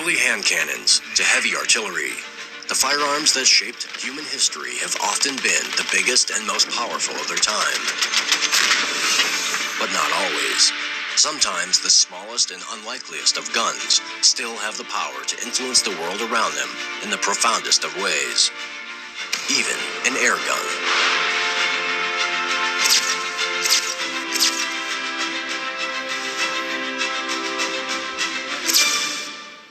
early hand cannons to heavy artillery, the firearms that shaped human history have often been the biggest and most powerful of their time. But not always. Sometimes the smallest and unlikeliest of guns still have the power to influence the world around them in the profoundest of ways. Even an air gun.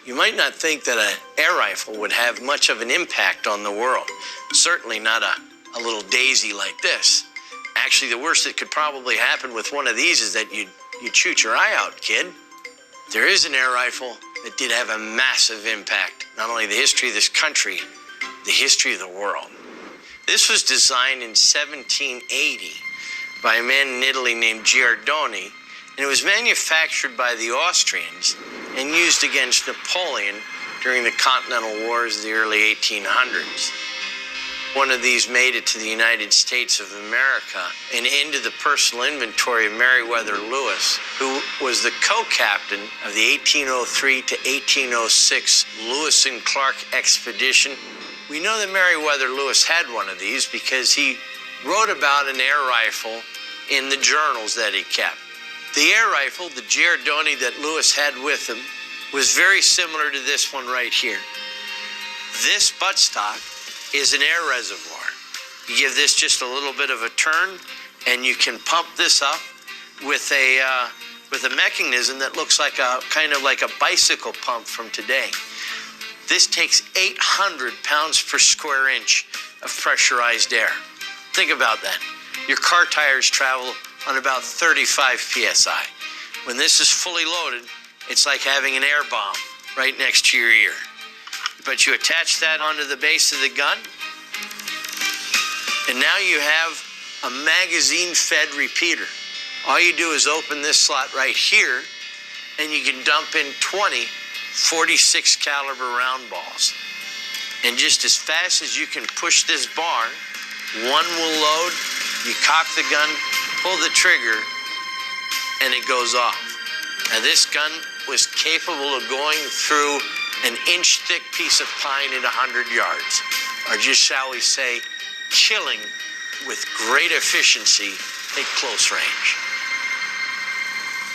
You might not think that an air rifle would have much of an impact on the world. Certainly not a little daisy like this. Actually, the worst that could probably happen with one of these is that you'd shoot your eye out, kid. There is an air rifle that did have a massive impact. Not only the history of this country, the history of the world. This was designed in 1780 by a man in Italy named Giordoni, and it was manufactured by the Austrians and used against Napoleon during the Continental Wars of the early 1800s. One of these made it to the United States of America and into the personal inventory of Meriwether Lewis, who was the co-captain of the 1803 to 1806 Lewis and Clark expedition. We know that Meriwether Lewis had one of these because he wrote about an air rifle in the journals that he kept. The air rifle, the Giordoni that Lewis had with him, was very similar to this one right here. This buttstock is an air reservoir. You give this just a little bit of a turn, and you can pump this up with a mechanism that looks like a kind of like a bicycle pump from today. This takes 800 pounds per square inch of pressurized air. Think about that. Your car tires travel on about 35 psi. When this is fully loaded, it's like having an air bomb right next to your ear. But you attach that onto the base of the gun, and now you have a magazine-fed repeater. All you do is open this slot right here, and you can dump in 20 46 caliber round balls. And just as fast as you can push this bar, one will load, you cock the gun, pull the trigger, and it goes off. Now this gun was capable of going through an inch-thick piece of pine at 100 yards, or just, shall we say, killing with great efficiency at close range.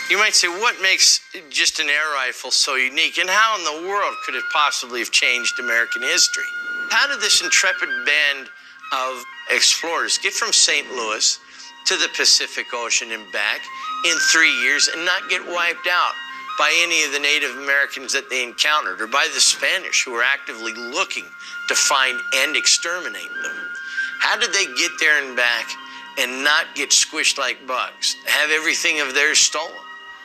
You might say, what makes just an air rifle so unique, and how in the world could it possibly have changed American history? How did this intrepid band of explorers get from St. Louis to the Pacific Ocean and back in 3 years and not get wiped out by any of the Native Americans that they encountered, or by the Spanish who were actively looking to find and exterminate them? How did they get there and back and not get squished like bugs, have everything of theirs stolen?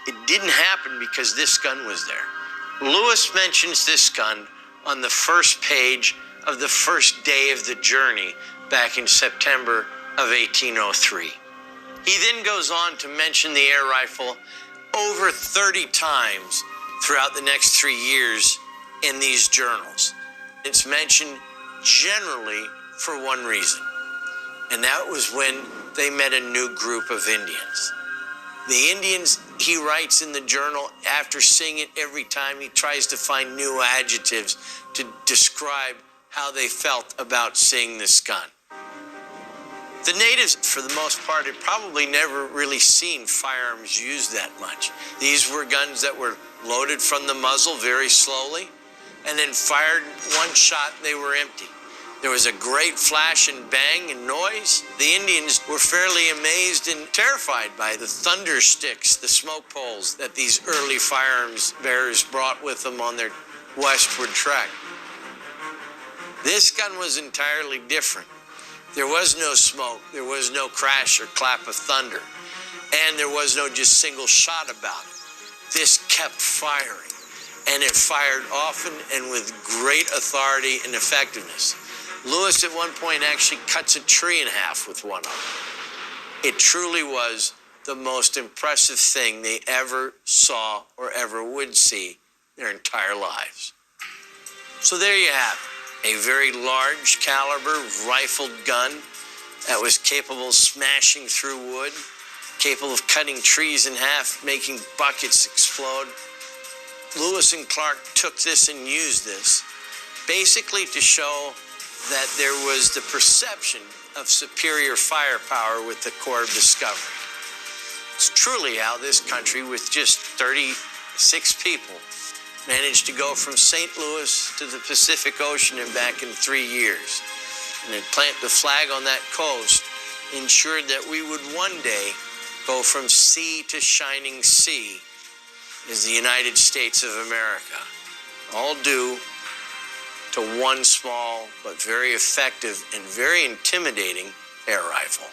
It didn't happen because this gun was there. Lewis mentions this gun on the first page of the first day of the journey back in September of 1803. He then goes on to mention the air rifle over 30 times throughout the next 3 years in these journals. It's mentioned generally for one reason, and that was when they met a new group of Indians. The Indians, he writes in the journal, after seeing it every time, he tries to find new adjectives to describe how they felt about seeing this gun. The natives, for the most part, had probably never really seen firearms used that much. These were guns that were loaded from the muzzle very slowly, and then fired one shot, they were empty. There was a great flash and bang and noise. The Indians were fairly amazed and terrified by the thunder sticks, the smoke poles that these early firearms bearers brought with them on their westward trek. This gun was entirely different. There was no smoke, there was no crash or clap of thunder, and there was no just single shot about it. This kept firing, and it fired often and with great authority and effectiveness. Lewis at one point actually cuts a tree in half with one of them. It truly was the most impressive thing they ever saw or ever would see their entire lives. So there you have it, a very large caliber rifled gun that was capable of smashing through wood, capable of cutting trees in half, making buckets explode. Lewis and Clark took this and used this basically to show that there was the perception of superior firepower with the Corps of Discovery. It's truly how this country, with just 36 people, managed to go from St. Louis to the Pacific Ocean and back in 3 years. And then plant the flag on that coast ensured that we would one day go from sea to shining sea as the United States of America, all due to one small but very effective and very intimidating air rifle.